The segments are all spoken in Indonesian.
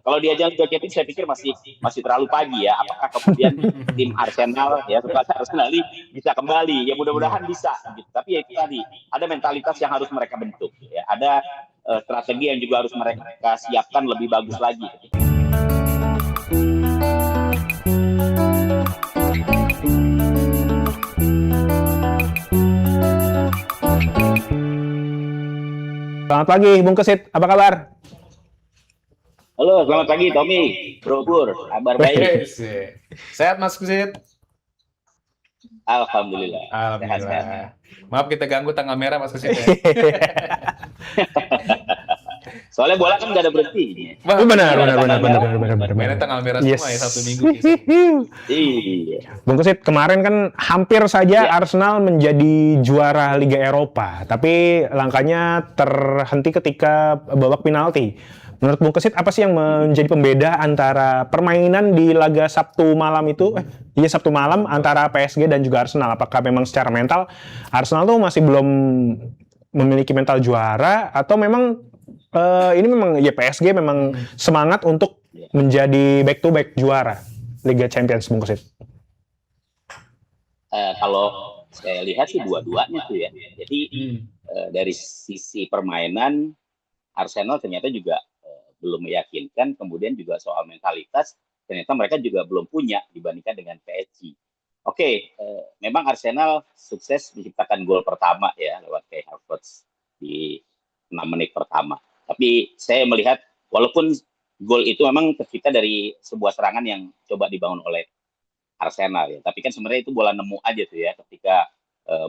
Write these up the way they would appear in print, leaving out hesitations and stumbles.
Kalau di ajang Liga Champions saya pikir masih terlalu pagi ya. Apakah kemudian tim Arsenal ya setelah Arsenal ini bisa kembali? Ya mudah-mudahan bisa gitu. Tapi ya itu tadi ada mentalitas yang harus mereka bentuk ya. Ada strategi yang juga harus mereka siapkan lebih bagus lagi. Selamat pagi, Bung Kesit. Apa kabar? Halo, selamat pagi Tommy, Bro Pur. Kabar baik? Sehat Mas Kesit? Alhamdulillah. Alhamdulillah. Maaf kita ganggu tanggal merah Mas Kesit ya. Soalnya bola kan nggak ada berhenti. Benar. Mainnya tanggal merah Yes. semua ya, Sabtu Minggu. Iya. Bung Kesit, kemarin kan hampir saja Arsenal menjadi juara Liga Eropa, tapi langkahnya terhenti ketika babak penalti. Menurut Bung Kesit, apa sih yang menjadi pembeda antara permainan di laga Sabtu malam itu, Sabtu malam antara PSG dan juga Arsenal? Apakah memang secara mental Arsenal tuh masih belum memiliki mental juara, atau memang ini memang ya PSG memang semangat untuk menjadi back to back juara Liga Champions, Bung Kesit? Kalau saya lihat sih dua-duanya tuh ya. Jadi dari sisi permainan Arsenal ternyata juga belum meyakinkan. Kemudian juga soal mentalitas ternyata mereka juga belum punya dibandingkan dengan PSG. Oke, memang Arsenal sukses menciptakan gol pertama ya lewat Kai Havertz di 6 menit pertama. Tapi saya melihat walaupun gol itu memang tercipta dari sebuah serangan yang coba dibangun oleh Arsenal ya. Tapi kan sebenarnya itu bola nemu aja tuh ya ketika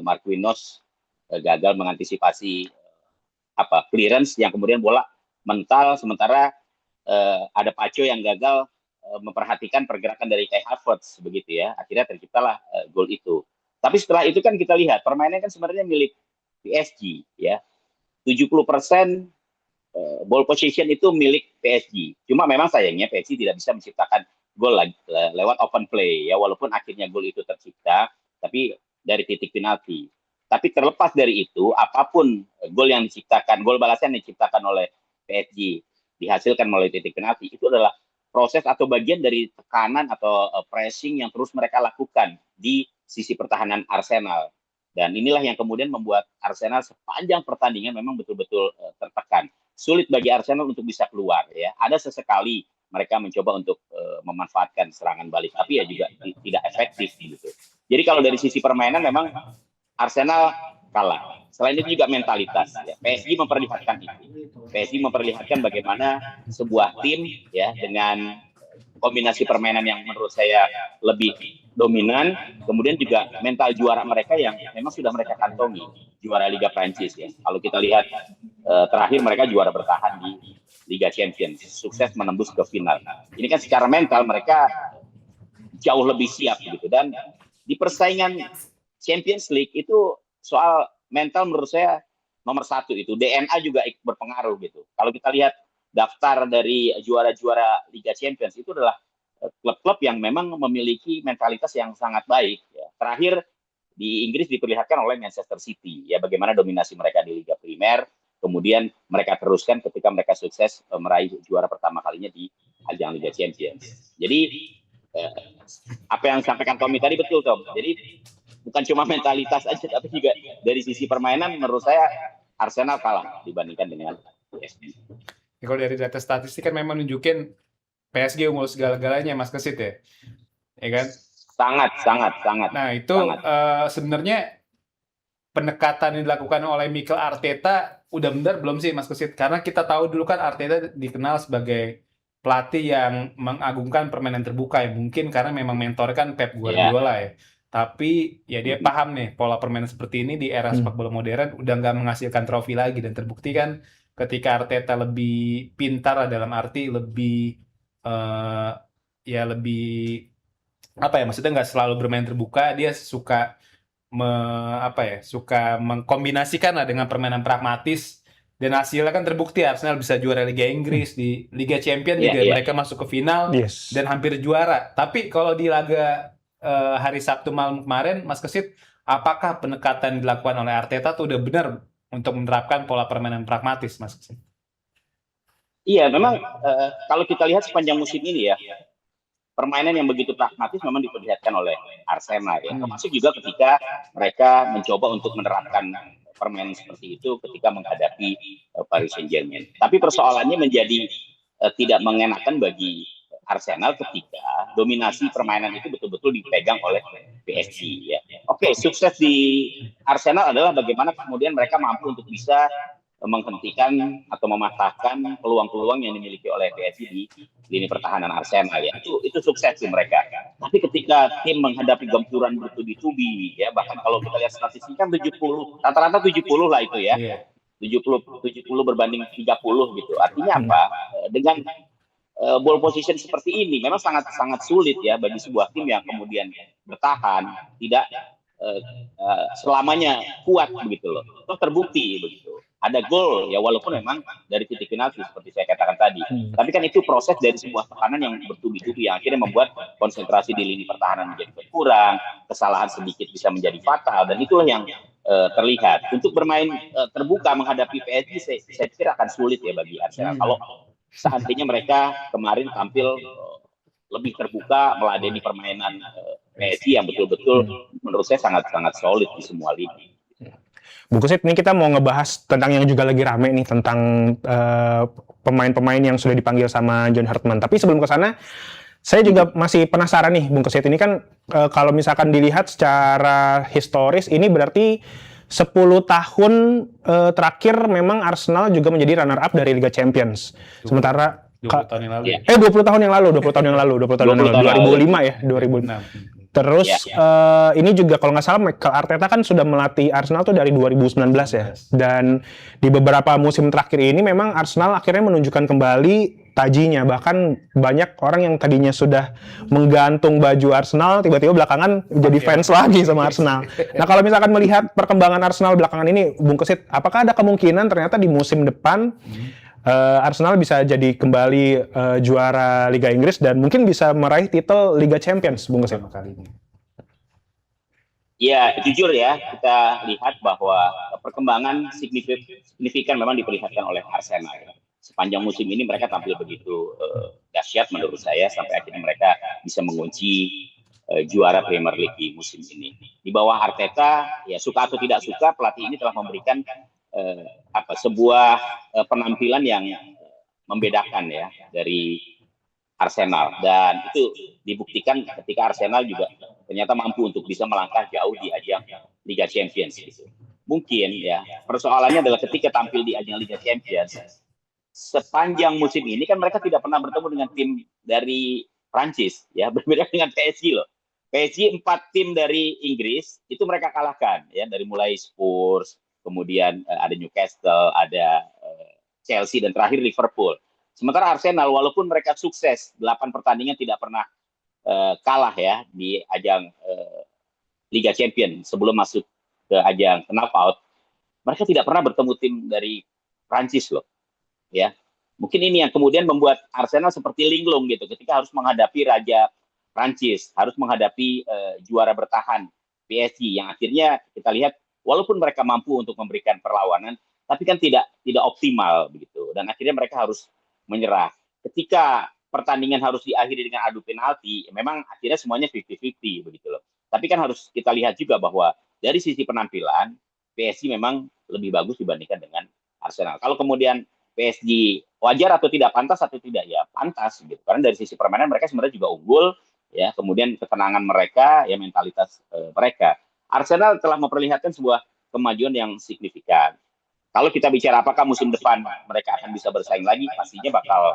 Marquinhos gagal mengantisipasi clearance yang kemudian bola mental, sementara ada Pacho yang gagal memperhatikan pergerakan dari Kai Havertz begitu ya. Akhirnya terciptalah gol itu. Tapi setelah itu kan kita lihat permainan kan sebenarnya milik PSG ya. 70% ball position itu milik PSG. Cuma memang sayangnya PSG tidak bisa menciptakan gol lewat open play ya, walaupun akhirnya gol itu tercipta tapi dari titik penalti. Tapi terlepas dari itu, apapun gol yang diciptakan, gol balasan yang diciptakan oleh PSG dihasilkan melalui titik penalti, itu adalah proses atau bagian dari tekanan atau pressing yang terus mereka lakukan di sisi pertahanan Arsenal. Dan inilah yang kemudian membuat Arsenal sepanjang pertandingan memang betul-betul tertekan. Sulit bagi Arsenal untuk bisa keluar ya. Ada sesekali mereka mencoba untuk memanfaatkan serangan balik, tapi ya juga tidak efektif gitu. Jadi kalau dari sisi permainan memang Arsenal kalah. Selain itu juga mentalitas ya. PSG memperlihatkan itu. PSG memperlihatkan bagaimana sebuah tim ya dengan kombinasi permainan yang menurut saya lebih dominan, kemudian juga mental juara mereka yang memang sudah mereka kantongi, juara Liga Prancis ya. Kalau kita lihat terakhir mereka juara bertahan di Liga Champions, sukses menembus ke final. Ini kan secara mental mereka jauh lebih siap gitu, dan di persaingan Champions League itu soal mental menurut saya nomor satu itu. DNA juga berpengaruh gitu. Kalau kita lihat daftar dari juara-juara Liga Champions itu adalah klub-klub yang memang memiliki mentalitas yang sangat baik ya. Terakhir di Inggris diperlihatkan oleh Manchester City ya, bagaimana dominasi mereka di Liga Primer, kemudian mereka teruskan ketika mereka sukses meraih juara pertama kalinya di ajang Liga Champions. Jadi apa yang disampaikan Tommy tadi betul Tom. Jadi bukan cuma mentalitas aja, tapi juga dari sisi permainan menurut saya Arsenal kalah dibandingkan dengan PSG. Kalau dari data statistik kan memang nunjukin PSG unggul segala-galanya Mas Kesit ya, ya kan? Sangat. Nah itu sebenarnya pendekatan yang dilakukan oleh Mikel Arteta udah benar belum sih Mas Kesit? Karena kita tahu dulu kan Arteta dikenal sebagai pelatih yang mengagungkan permainan terbuka ya, mungkin karena memang mentor kan Pep Guardiola ya. Tapi ya dia paham nih pola permainan seperti ini di era sepak bola modern udah nggak menghasilkan trofi lagi, dan terbukti kan ketika Arteta lebih pintar dalam arti lebih maksudnya nggak selalu bermain terbuka, dia suka suka mengkombinasikan lah dengan permainan pragmatis, dan hasilnya kan terbukti Arsenal bisa juara Liga Inggris, di Liga Champions juga mereka masuk ke final dan hampir juara. Tapi kalau di laga hari Sabtu malam kemarin, Mas Kesit, apakah pendekatan dilakukan oleh Arteta tuh udah benar untuk menerapkan pola permainan pragmatis, Mas Kesit? Iya, memang kalau kita lihat sepanjang musim ini ya, permainan yang begitu pragmatis memang diperlihatkan oleh Arsenal ya. Termasuk juga ketika mereka mencoba untuk menerapkan permainan seperti itu ketika menghadapi Paris Saint-Germain. Tapi persoalannya menjadi tidak mengenakan bagi Arsenal ketika dominasi permainan itu betul-betul dipegang oleh PSG ya. Oke, sukses di Arsenal adalah bagaimana kemudian mereka mampu untuk bisa menghentikan atau mematahkan peluang-peluang yang dimiliki oleh PSG di lini pertahanan Arsenal ya. Itu sukses tim mereka. Tapi ketika tim menghadapi gempuran bertubi-tubi ya, bahkan kalau kita lihat statistik kan 70, rata-rata 70 lah itu ya. 70 berbanding 30 gitu. Artinya apa? Dengan ball position seperti ini memang sangat sulit ya bagi sebuah tim yang kemudian bertahan, tidak selamanya kuat begitu loh. Itu terbukti begitu. Ada gol ya walaupun memang dari titik penalti seperti saya katakan tadi. Tapi kan itu proses dari sebuah tekanan yang bertubi-tubi yang akhirnya membuat konsentrasi di lini pertahanan menjadi berkurang, kesalahan sedikit bisa menjadi fatal dan itulah yang terlihat. Untuk bermain terbuka menghadapi PSG saya pikir akan sulit ya bagi Arsenal. Kalau seandainya mereka kemarin tampil lebih terbuka meladeni permainan PSG yang betul-betul menurut saya sangat-sangat solid di semua lini. Bung Kusit, ini kita mau ngebahas tentang yang juga lagi rame nih tentang pemain-pemain yang sudah dipanggil sama John Hartman. Tapi sebelum ke sana, saya juga masih penasaran nih, Bung Kusit. Ini kan kalau misalkan dilihat secara historis, ini berarti 10 tahun terakhir memang Arsenal juga menjadi runner up dari Liga Champions. Sementara 20 tahun yang lalu. 20 tahun yang lalu, 2005 ya, 2006. Terus ini juga kalau nggak salah Mikel Arteta kan sudah melatih Arsenal tuh dari 2019 ya. Dan di beberapa musim terakhir ini memang Arsenal akhirnya menunjukkan kembali tajinya. Bahkan banyak orang yang tadinya sudah menggantung baju Arsenal tiba-tiba belakangan jadi fans lagi sama Arsenal. Nah kalau misalkan melihat perkembangan Arsenal belakangan ini, Bung Kusit, apakah ada kemungkinan ternyata di musim depan Arsenal bisa jadi kembali juara Liga Inggris dan mungkin bisa meraih titel Liga Champions, Bung Kusit? Ya, jujur ya, kita lihat bahwa perkembangan signifikan memang diperlihatkan oleh Arsenal. Sepanjang musim ini mereka tampil begitu dahsyat menurut saya sampai akhirnya mereka bisa mengunci juara Premier League di musim ini. Di bawah Arteta, ya suka atau tidak suka, pelatih ini telah memberikan sebuah penampilan yang membedakan ya dari Arsenal dan itu dibuktikan ketika Arsenal juga ternyata mampu untuk bisa melangkah jauh di ajang Liga Champions gitu. Mungkin ya persoalannya adalah ketika tampil di ajang Liga Champions sepanjang musim ini kan mereka tidak pernah bertemu dengan tim dari Prancis ya, berbeda dengan PSG loh. PSG 4 tim dari Inggris itu mereka kalahkan ya, dari mulai Spurs, kemudian ada Newcastle, ada Chelsea, dan terakhir Liverpool. Sementara Arsenal, walaupun mereka sukses 8 pertandingan tidak pernah kalah ya di ajang Liga Champions sebelum masuk ke ajang knockout, mereka tidak pernah bertemu tim dari Prancis loh. Ya, mungkin ini yang kemudian membuat Arsenal seperti linglung gitu ketika harus menghadapi raja Prancis, harus menghadapi juara bertahan PSG yang akhirnya kita lihat walaupun mereka mampu untuk memberikan perlawanan, tapi kan tidak optimal begitu. Dan akhirnya mereka harus menyerah. Ketika pertandingan harus diakhiri dengan adu penalti, memang akhirnya semuanya 50-50 begitu loh. Tapi kan harus kita lihat juga bahwa dari sisi penampilan, PSG memang lebih bagus dibandingkan dengan Arsenal. Kalau kemudian PSG wajar atau tidak, pantas atau tidak, ya pantas gitu. Karena dari sisi permainan mereka sebenarnya juga unggul, ya. Kemudian ketenangan mereka, ya mentalitas mereka. Arsenal telah memperlihatkan sebuah kemajuan yang signifikan. Kalau kita bicara apakah musim depan mereka akan bisa bersaing lagi, pastinya bakal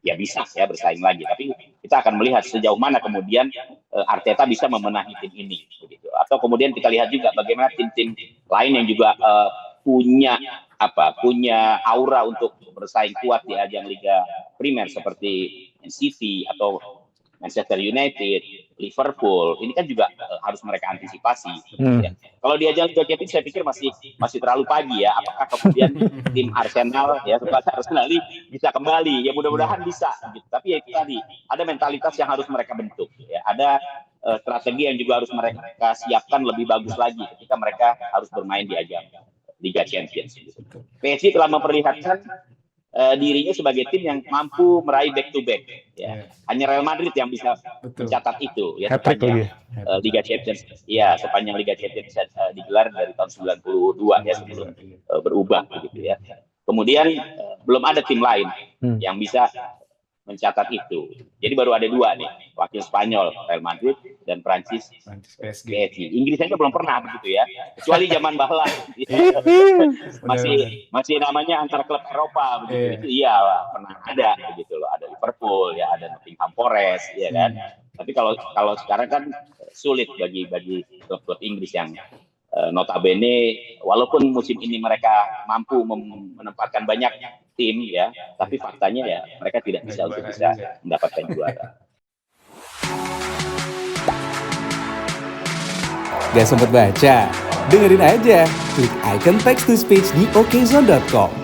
ya bisa ya bersaing lagi. Tapi kita akan melihat sejauh mana kemudian Arteta bisa memenahi tim ini, begitu. Atau kemudian kita lihat juga bagaimana tim-tim lain yang juga punya aura untuk bersaing kuat di ajang Liga Primer seperti Man City atau Manchester United, Liverpool, ini kan juga harus mereka antisipasi. Ya. Kalau di ajang Liga Champions saya pikir masih terlalu pagi ya. Apakah kemudian tim Arsenal ya setelah Arsenal bisa kembali? Ya mudah-mudahan bisa. Gitu. Tapi ya itu tadi ada mentalitas yang harus mereka bentuk. Ya. Ada strategi yang juga harus mereka siapkan lebih bagus lagi ketika mereka harus bermain di ajang Liga Champions. PSG telah memperlihatkan dirinya sebagai tim yang mampu meraih back to back. Ya. Iya. Hanya Real Madrid yang bisa Betul. mencatat itu ya Hat-trick sepanjang lagi. Liga Champions. Ya, sepanjang Liga Champions digelar dari tahun 92 ya sebelum berubah begitu ya. Kemudian belum ada tim lain yang bisa mencatat itu. Jadi baru ada dua nih, wakil Spanyol Real Madrid dan Prancis PSG. PSG. Inggris aja belum pernah begitu ya, kecuali zaman Bahla. masih namanya antar klub Eropa begitu. Itu iya pernah ada begitu loh, ada Liverpool ya, ada Nottingham Forest ya kan. Tapi kalau sekarang kan sulit bagi klub-klub Inggris yang notabene walaupun musim ini mereka mampu menempatkan banyak tim ya, tapi faktanya ya mereka tidak bisa untuk bisa mendapatkan juara. Gak sempet baca? Dengerin aja, klik icon text to speech di okezone.com.